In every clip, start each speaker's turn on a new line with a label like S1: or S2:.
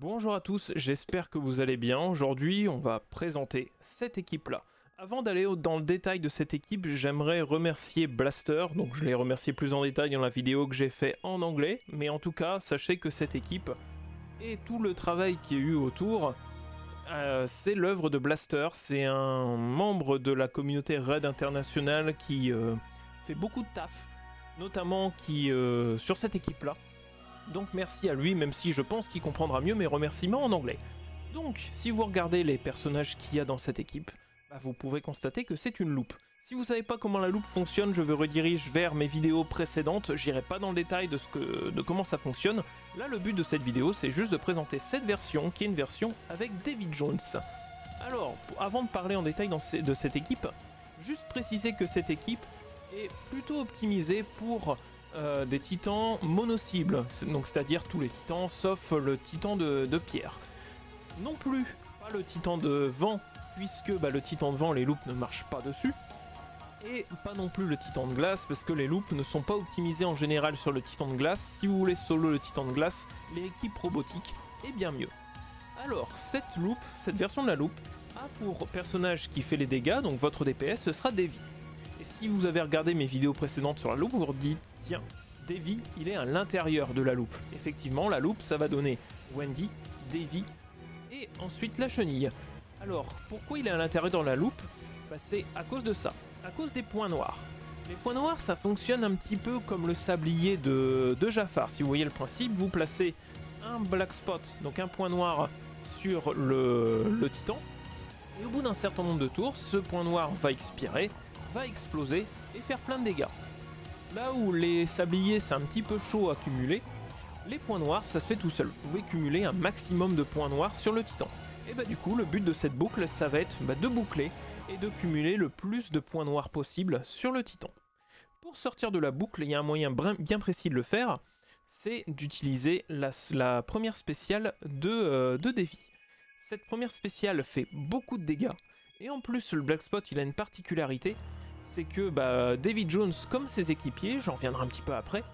S1: Bonjour à tous, j'espère que vous allez bien. Aujourd'hui, on va présenter cette équipe-là. Avant d'aller dans le détail de cette équipe, j'aimerais remercier Blaster. Donc je l'ai remercié plus en détail dans la vidéo que j'ai fait en anglais. Mais en tout cas, sachez que cette équipe et tout le travail qu'il y a eu autour, c'est l'œuvre de Blaster. C'est un membre de la communauté Raid International qui fait beaucoup de taf, notamment sur cette équipe-là. Donc merci à lui, même si je pense qu'il comprendra mieux mes remerciements en anglais. Donc, si vous regardez les personnages qu'il y a dans cette équipe, vous pouvez constater que c'est une loupe. Si vous savez pas comment la loupe fonctionne, je vous redirige vers mes vidéos précédentes, j'irai pas dans le détail de comment ça fonctionne. Là, le but de cette vidéo, c'est juste de présenter cette version, qui est une version avec Davy Jones. Alors, avant de parler en détail de cette équipe, juste préciser que cette équipe est plutôt optimisée pour des titans mono-cibles, donc c'est-à-dire tous les titans sauf le titan de pierre. Non plus pas le titan de vent, puisque le titan de vent, les loupes ne marchent pas dessus. Et pas non plus le titan de glace, parce que les loupes ne sont pas optimisées en général sur le titan de glace. Si vous voulez solo le titan de glace, l'équipe robotique est bien mieux. Alors, cette loupe, cette version de la loupe, a pour personnage qui fait les dégâts, donc votre DPS, ce sera Davy. Et si vous avez regardé mes vidéos précédentes sur la loupe, vous vous dites, tiens, Davy, il est à l'intérieur de la loupe. Effectivement, la loupe, ça va donner Wendy, Davy, et ensuite la chenille. Alors, pourquoi il est à l'intérieur dans la loupe? C'est à cause de ça, à cause des points noirs. Les points noirs, ça fonctionne un petit peu comme le sablier de Jafar. Si vous voyez le principe, vous placez un black spot, donc un point noir sur le titan, et au bout d'un certain nombre de tours, ce point noir va expirer, va exploser et faire plein de dégâts. Là où les sabliers c'est un petit peu chaud à cumuler, les points noirs ça se fait tout seul. Vous pouvez cumuler un maximum de points noirs sur le titan. Et du coup le but de cette boucle ça va être de boucler et de cumuler le plus de points noirs possible sur le titan. Pour sortir de la boucle, il y a un moyen bien précis de le faire, c'est d'utiliser la première spéciale de Davy. Cette première spéciale fait beaucoup de dégâts. Et en plus, le Black Spot, il a une particularité, c'est que Davy Jones, comme ses équipiers, j'en reviendrai un petit peu après,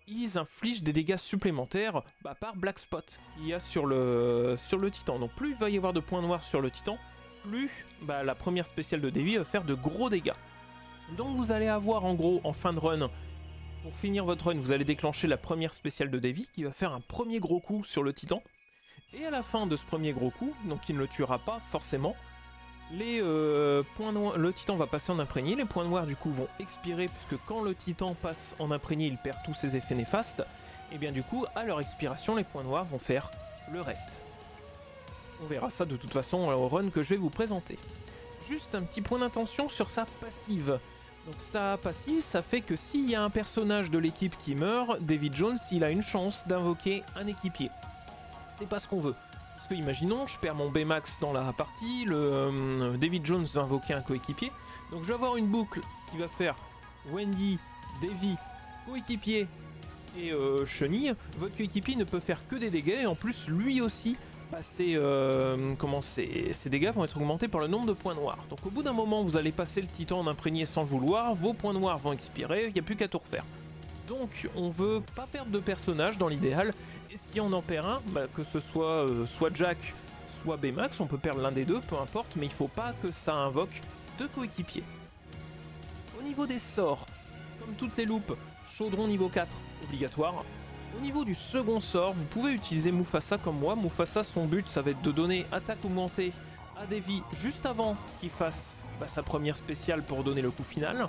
S1: ils infligent des dégâts supplémentaires par Black Spot qu'il y a sur le titan. Donc plus il va y avoir de points noirs sur le titan, plus la première spéciale de Davy va faire de gros dégâts. Donc vous allez avoir en gros, en fin de run, pour finir votre run, vous allez déclencher la première spéciale de Davy qui va faire un premier gros coup sur le titan. Et à la fin de ce premier gros coup, donc il ne le tuera pas forcément, le titan va passer en imprégné, les points noirs du coup vont expirer, puisque quand le titan passe en imprégné, il perd tous ses effets néfastes, et bien du coup, à leur expiration, les points noirs vont faire le reste. On verra ça de toute façon au run que je vais vous présenter. Juste un petit point d'intention sur sa passive. Donc sa passive, ça fait que s'il y a un personnage de l'équipe qui meurt, Davy Jones, il a une chance d'invoquer un équipier. C'est pas ce qu'on veut. Parce que imaginons, je perds mon Baymax dans la partie, Davy Jones va invoquer un coéquipier, donc je vais avoir une boucle qui va faire Wendy, Davy, coéquipier et chenille. Votre coéquipier ne peut faire que des dégâts, et en plus lui aussi, ses dégâts vont être augmentés par le nombre de points noirs. Donc au bout d'un moment, vous allez passer le titan en imprégné sans le vouloir, vos points noirs vont expirer, il n'y a plus qu'à tout refaire. Donc on veut pas perdre de personnage dans l'idéal, et si on en perd un, que ce soit soit Jack, soit Baymax, on peut perdre l'un des deux, peu importe, mais il faut pas que ça invoque deux coéquipiers. Au niveau des sorts, comme toutes les loupes, chaudron niveau 4, obligatoire. Au niveau du second sort, vous pouvez utiliser Mufasa comme moi. Mufasa, son but, ça va être de donner attaque augmentée à Davy juste avant qu'il fasse sa première spéciale pour donner le coup final.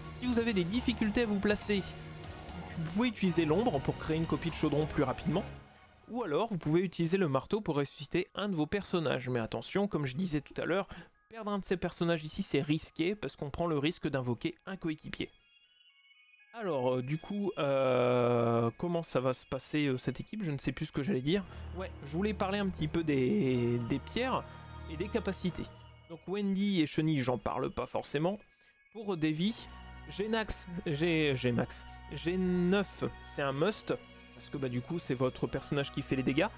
S1: Si vous avez des difficultés à vous placer, vous pouvez utiliser l'ombre pour créer une copie de chaudron plus rapidement, ou alors vous pouvez utiliser le marteau pour ressusciter un de vos personnages. Mais attention, comme je disais tout à l'heure, perdre un de ces personnages ici c'est risqué, parce qu'on prend le risque d'invoquer un coéquipier. Alors du coup, comment ça va se passer cette équipe? Je ne sais plus ce que j'allais dire. Ouais, je voulais parler un petit peu des pierres et des capacités. Donc Wendy et Chenille, j'en parle pas forcément. Pour Davy, G9, c'est un must, parce que du coup c'est votre personnage qui fait les dégâts.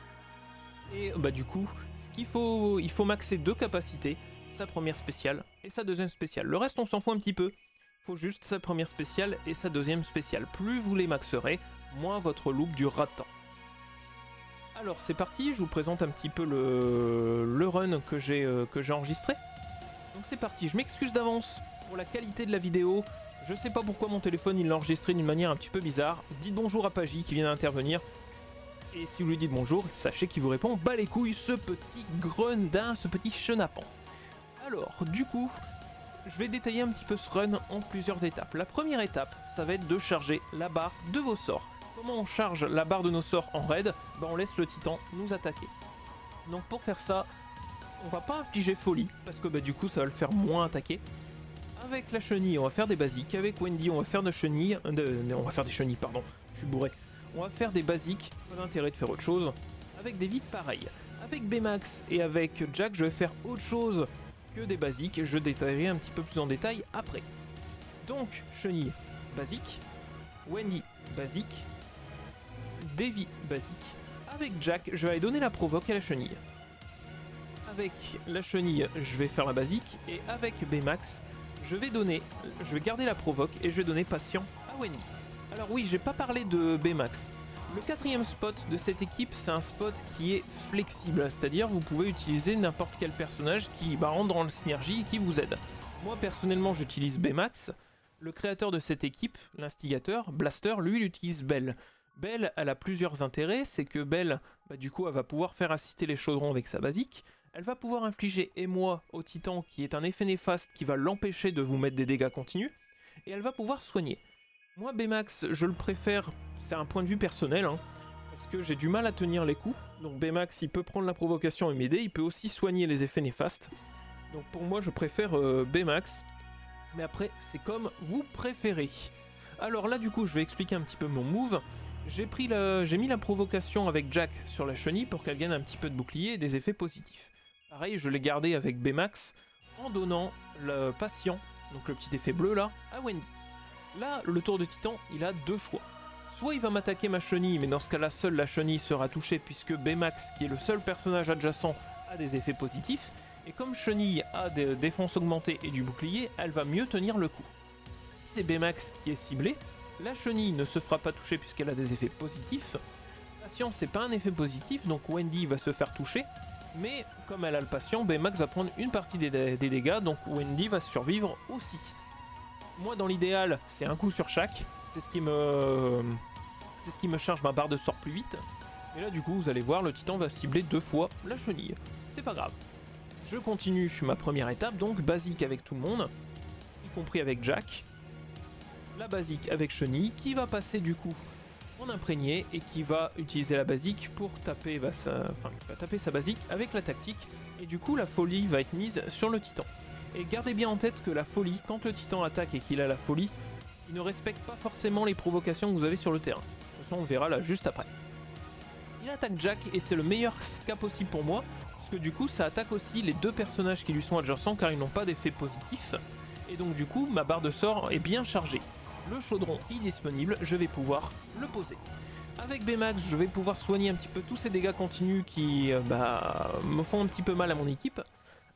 S1: Et du coup, il faut maxer deux capacités, sa première spéciale et sa deuxième spéciale. Le reste on s'en fout un petit peu, il faut juste sa première spéciale et sa deuxième spéciale. Plus vous les maxerez, moins votre loop durera de temps. Alors c'est parti, je vous présente un petit peu le run que j'ai enregistré. Donc c'est parti, je m'excuse d'avance pour la qualité de la vidéo. Je sais pas pourquoi mon téléphone il l'a enregistré d'une manière un petit peu bizarre. Dites bonjour à Pagi qui vient d'intervenir. Et si vous lui dites bonjour, sachez qu'il vous répond bah les couilles, ce petit grundin, ce petit chenapan. Alors du coup, je vais détailler un petit peu ce run en plusieurs étapes. La première étape, ça va être de charger la barre de vos sorts. Comment on charge la barre de nos sorts en raid? Bah on laisse le titan nous attaquer. Donc pour faire ça, on va pas infliger folie, parce que bah du coup ça va le faire moins attaquer. Avec la chenille, on va faire des basiques. Avec Wendy, on va faire des chenilles. On va faire des chenilles, pardon, je suis bourré. On va faire des basiques, pas d'intérêt de faire autre chose. Avec des vies, pareil. Avec Baymax et avec Jack, je vais faire autre chose que des basiques. Je détaillerai un petit peu plus en détail après. Donc, chenille, basique. Wendy, basique. Davy, basique. Avec Jack, je vais aller donner la provoque à la chenille. Avec la chenille, je vais faire la basique. Et avec Baymax, je vais garder la provoque et je vais donner patient à Wendy. Alors oui, j'ai pas parlé de Baymax. Le quatrième spot de cette équipe, c'est un spot qui est flexible, c'est-à-dire vous pouvez utiliser n'importe quel personnage qui rentre dans la synergie et qui vous aide. Moi personnellement, j'utilise Baymax. Le créateur de cette équipe, l'instigateur, Blaster, lui, il utilise Belle. Belle, elle a plusieurs intérêts, c'est que Belle, bah, du coup, elle va pouvoir faire assister les chaudrons avec sa basique. Elle va pouvoir infliger émoi au titan, qui est un effet néfaste qui va l'empêcher de vous mettre des dégâts continus. Et elle va pouvoir soigner. Moi, Baymax, je le préfère, c'est un point de vue personnel, hein, parce que j'ai du mal à tenir les coups. Donc Baymax, il peut prendre la provocation et m'aider, il peut aussi soigner les effets néfastes. Donc pour moi, je préfère Baymax. Mais après, c'est comme vous préférez. Alors là, du coup, je vais expliquer un petit peu mon move. J'ai mis la provocation avec Jack sur la chenille pour qu'elle gagne un petit peu de bouclier et des effets positifs. Pareil, je l'ai gardé avec Baymax en donnant le patient, donc le petit effet bleu là, à Wendy. Là, le tour de titan, il a deux choix. Soit il va m'attaquer ma chenille, mais dans ce cas-là, seule la chenille sera touchée puisque Baymax, qui est le seul personnage adjacent, a des effets positifs. Et comme chenille a des défenses augmentées et du bouclier, elle va mieux tenir le coup. Si c'est Baymax qui est ciblé, la chenille ne se fera pas toucher puisqu'elle a des effets positifs. Patient, c'est pas un effet positif, donc Wendy va se faire toucher. Mais comme elle a le patient, Baymax va prendre une partie des dégâts, donc Wendy va survivre aussi. Moi, dans l'idéal, c'est un coup sur chaque. C'est ce qui me charge ma barre de sort plus vite. Et là, du coup, vous allez voir, le titan va cibler deux fois la chenille. C'est pas grave. Je continue ma première étape, donc basique avec tout le monde, y compris avec Jack. La basique avec chenille, qui va passer du coup en imprégné et qui va utiliser la basique pour taper, sa basique avec la tactique. Et du coup, la folie va être mise sur le titan. Et gardez bien en tête que la folie, quand le titan attaque et qu'il a la folie, il ne respecte pas forcément les provocations que vous avez sur le terrain. De toute façon, on verra là juste après. Il attaque Jack et c'est le meilleur cas possible pour moi, parce que du coup, ça attaque aussi les deux personnages qui lui sont adjacents car ils n'ont pas d'effet positif. Et donc du coup, ma barre de sort est bien chargée. Le chaudron est disponible, je vais pouvoir le poser. Avec Baymax, je vais pouvoir soigner un petit peu tous ces dégâts continus qui me font un petit peu mal à mon équipe.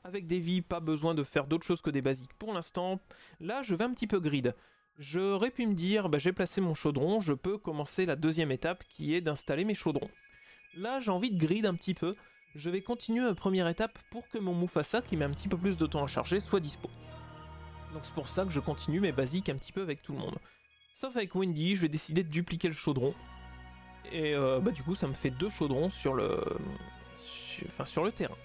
S1: Avec Davy, pas besoin de faire d'autre chose que des basiques pour l'instant. Là, je vais un petit peu grid. J'aurais pu me dire, j'ai placé mon chaudron, je peux commencer la deuxième étape qui est d'installer mes chaudrons. Là, j'ai envie de grid un petit peu. Je vais continuer ma première étape pour que mon Mufasa, qui met un petit peu plus de temps à charger, soit dispo. Donc c'est pour ça que je continue mes basiques un petit peu avec tout le monde. Sauf avec Wendy, je vais décider de dupliquer le chaudron. Et du coup, ça me fait deux chaudrons sur le terrain.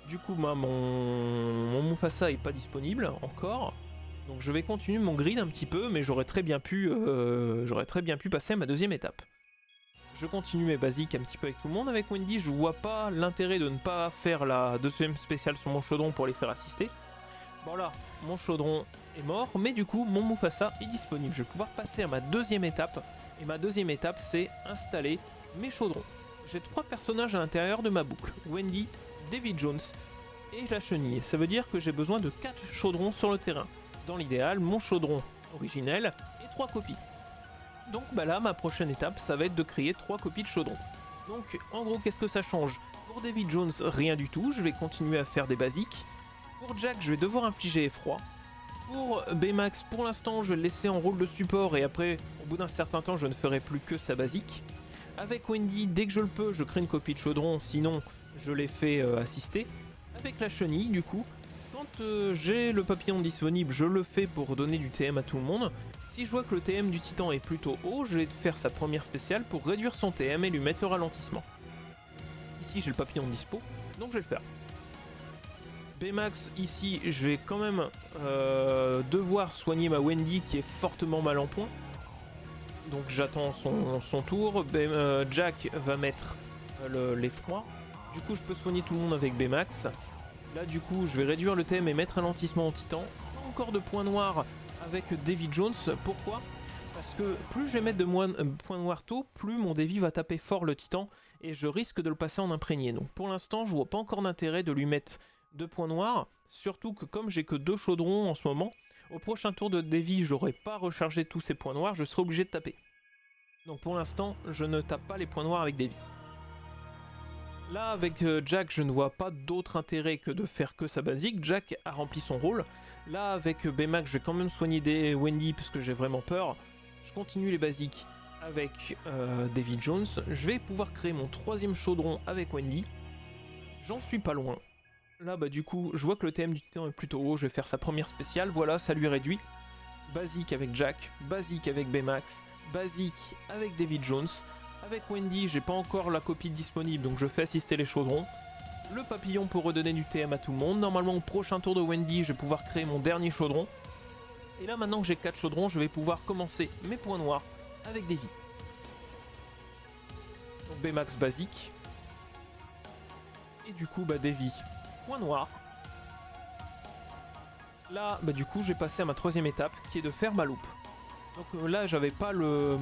S1: Du coup, mon Mufasa est pas disponible encore. Donc je vais continuer mon grid un petit peu, mais j'aurais très bien pu passer à ma deuxième étape. Je continue mes basiques un petit peu avec tout le monde. Avec Wendy, je vois pas l'intérêt de ne pas faire la deuxième spéciale sur mon chaudron pour les faire assister. Bon là, mon chaudron est mort, mais du coup, mon Mufasa est disponible. Je vais pouvoir passer à ma deuxième étape. Et ma deuxième étape, c'est installer mes chaudrons. J'ai trois personnages à l'intérieur de ma boucle. Wendy, Davy Jones et la chenille. Ça veut dire que j'ai besoin de 4 chaudrons sur le terrain. Dans l'idéal, mon chaudron originel et 3 copies. Donc là, ma prochaine étape, ça va être de créer 3 copies de chaudrons. Donc en gros, qu'est-ce que ça change? Pour Davy Jones, rien du tout. Je vais continuer à faire des basiques. Pour Jack, je vais devoir infliger effroi. Pour Baymax, pour l'instant, je vais le laisser en rôle de support et après, au bout d'un certain temps, je ne ferai plus que sa basique. Avec Wendy, dès que je le peux, je crée une copie de chaudron, sinon je les fais assister. Avec la chenille, du coup, quand j'ai le papillon disponible, je le fais pour donner du TM à tout le monde. Si je vois que le TM du titan est plutôt haut, je vais faire sa première spéciale pour réduire son TM et lui mettre le ralentissement. Ici j'ai le papillon dispo, donc je vais le faire. Bmax, ici je vais quand même devoir soigner ma Wendy qui est fortement mal en point. Donc j'attends son tour. Jack va mettre l'effroi. Du coup je peux soigner tout le monde avec Bmax. Là du coup je vais réduire le TM et mettre ralentissement au titan. Pas encore de points noirs avec Davy Jones. Pourquoi? Parce que plus je vais mettre de points noirs tôt, plus mon Davy va taper fort le titan et je risque de le passer en imprégné. Donc pour l'instant je vois pas encore d'intérêt de lui mettre de points noirs. Surtout que comme j'ai que 2 chaudrons en ce moment, au prochain tour de Davy j'aurai pas rechargé tous ces points noirs, je serai obligé de taper. Donc pour l'instant je ne tape pas les points noirs avec Davy. Là avec Jack je ne vois pas d'autre intérêt que de faire que sa basique. Jack a rempli son rôle. Là avec Bmax je vais quand même soigner des Wendy parce que j'ai vraiment peur. Je continue les basiques avec Davy Jones. Je vais pouvoir créer mon 3ème chaudron avec Wendy. J'en suis pas loin. Là bah du coup je vois que le TM du titan est plutôt haut. Je vais faire sa première spéciale. Voilà, ça lui réduit. Basique avec Jack, basique avec Bmax, basique avec Davy Jones. Avec Wendy, j'ai pas encore la copie disponible, donc je fais assister les chaudrons. Le papillon pour redonner du TM à tout le monde. Normalement, au prochain tour de Wendy, je vais pouvoir créer mon dernier chaudron. Et là, maintenant que j'ai 4 chaudrons, je vais pouvoir commencer mes points noirs avec Davy. Donc Bmax basique. Et du coup, bah Davy, point noir. Là, bah du coup, je vais passer à ma 3ème étape, qui est de faire ma loupe. Donc là j'avais pas le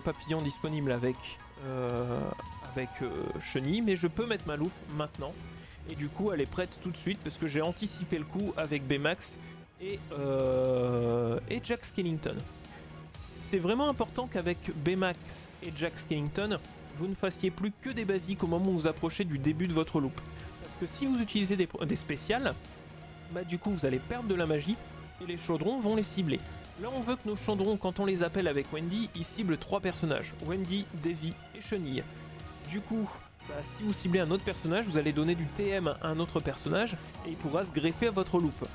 S1: papillon disponible avec chenille, mais je peux mettre ma loupe maintenant et du coup elle est prête tout de suite parce que j'ai anticipé le coup avec Bmax et Jack Skellington. C'est vraiment important qu'avec Bmax et Jack Skellington vous ne fassiez plus que des basiques au moment où vous approchez du début de votre loupe, parce que si vous utilisez des spéciales, bah du coup vous allez perdre de la magie et les chaudrons vont les cibler. Là on veut que nos chaudrons, quand on les appelle avec Wendy, ils ciblent 3 personnages, Wendy, Davy et Chenille. Du coup, bah, si vous ciblez un autre personnage, vous allez donner du TM à un autre personnage et il pourra se greffer à votre loupe.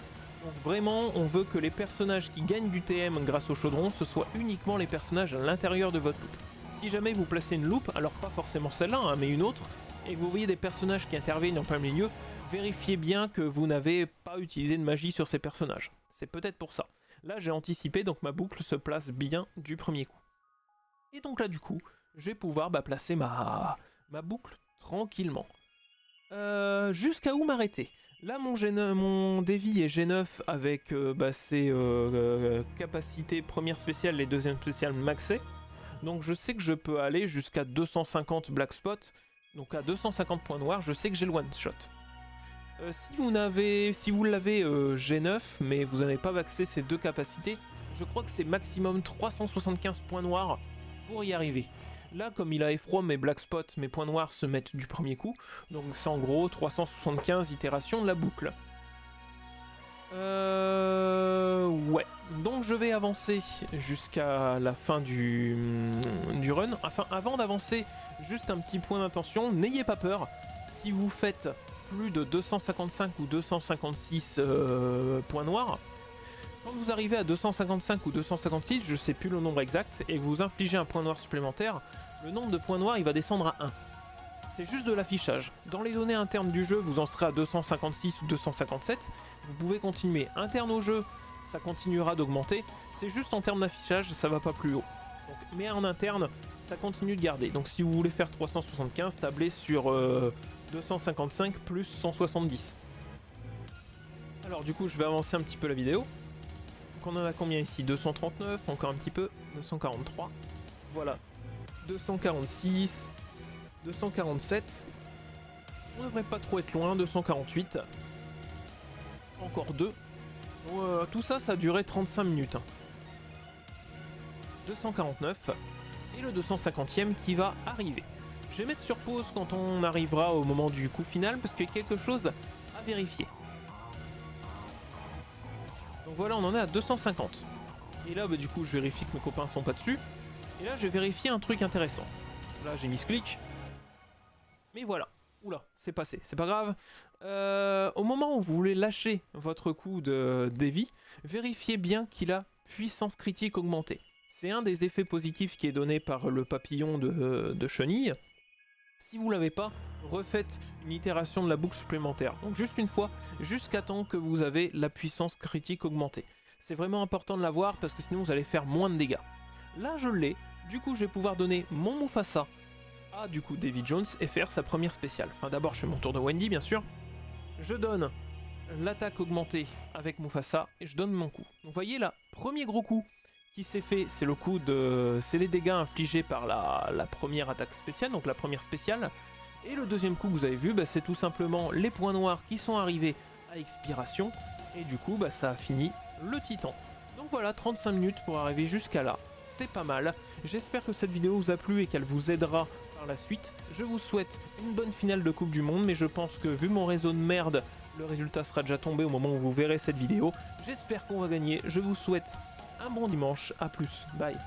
S1: Donc vraiment, on veut que les personnages qui gagnent du TM grâce au chaudron, ce soient uniquement les personnages à l'intérieur de votre loupe. Si jamais vous placez une loupe, alors pas forcément celle-là, hein, mais une autre, et que vous voyez des personnages qui interviennent en plein milieu, vérifiez bien que vous n'avez pas utilisé de magie sur ces personnages. C'est peut-être pour ça. Là j'ai anticipé, donc ma boucle se place bien du premier coup. Et donc là du coup, je vais pouvoir placer ma boucle tranquillement. Jusqu'à où m'arrêter? Là mon Davy est G9 avec ses capacités première spéciale et deuxième spéciale maxées. Donc je sais que je peux aller jusqu'à 250 black spot. Donc à 250 points noirs, je sais que j'ai le one shot. Si vous l'avez G9 mais vous n'avez pas maxé ces 2 capacités, je crois que c'est maximum 375 points noirs pour y arriver. Là comme il a effroi mes black spots, mes points noirs se mettent du premier coup, donc c'est en gros 375 itérations de la boucle. Ouais, donc je vais avancer jusqu'à la fin du run. Enfin avant d'avancer, juste un petit point d'attention, n'ayez pas peur, si vous faites plus de 255 ou 256 points noirs, quand vous arrivez à 255 ou 256, je sais plus le nombre exact, et vous infligez un point noir supplémentaire, le nombre de points noirs il va descendre à 1. C'est juste de l'affichage. Dans les données internes du jeu, vous en serez à 256 ou 257, vous pouvez continuer. Interne au jeu, ça continuera d'augmenter, c'est juste en termes d'affichage, ça va pas plus haut. Donc, mais en interne, ça continue de garder. Donc si vous voulez faire 375, tablez sur 255 plus 170. Alors du coup je vais avancer un petit peu la vidéo. Donc on en a combien ici? 239, encore un petit peu, 243, voilà, 246, 247, on devrait pas trop être loin, 248, encore 2, tout ça ça a duré 35 minutes. 249, et le 250e qui va arriver. Je vais mettre sur pause quand on arrivera au moment du coup final parce qu'il y a quelque chose à vérifier. Donc voilà, on en est à 250. Et là, du coup, je vérifie que mes copains sont pas dessus. Et là, je vais vérifier un truc intéressant. Là, j'ai mis ce clic. Mais voilà. Oula, c'est passé. C'est pas grave. Au moment où vous voulez lâcher votre coup de Davy, vérifiez bien qu'il a puissance critique augmentée. C'est un des effets positifs qui est donné par le papillon de chenille. Si vous l'avez pas, refaites une itération de la boucle supplémentaire. Donc juste une fois, jusqu'à temps que vous avez la puissance critique augmentée. C'est vraiment important de l'avoir parce que sinon vous allez faire moins de dégâts. Là je l'ai, du coup je vais pouvoir donner mon Mufasa à du coup Davy Jones et faire sa première spéciale. Enfin d'abord je fais mon tour de Wendy bien sûr. Je donne l'attaque augmentée avec Mufasa et je donne mon coup. Donc vous voyez là, premier gros coup qui s'est fait, c'est le coup de... c'est les dégâts infligés par la première attaque spéciale, donc la première spéciale. Et le deuxième coup que vous avez vu, bah, c'est tout simplement les points noirs qui sont arrivés à expiration. Et du coup, bah, ça a fini le titan. Donc voilà, 35 minutes pour arriver jusqu'à là. C'est pas mal. J'espère que cette vidéo vous a plu et qu'elle vous aidera par la suite. Je vous souhaite une bonne finale de Coupe du Monde, mais je pense que vu mon réseau de merde, le résultat sera déjà tombé au moment où vous verrez cette vidéo. J'espère qu'on va gagner. Je vous souhaite un bon dimanche, à plus, bye.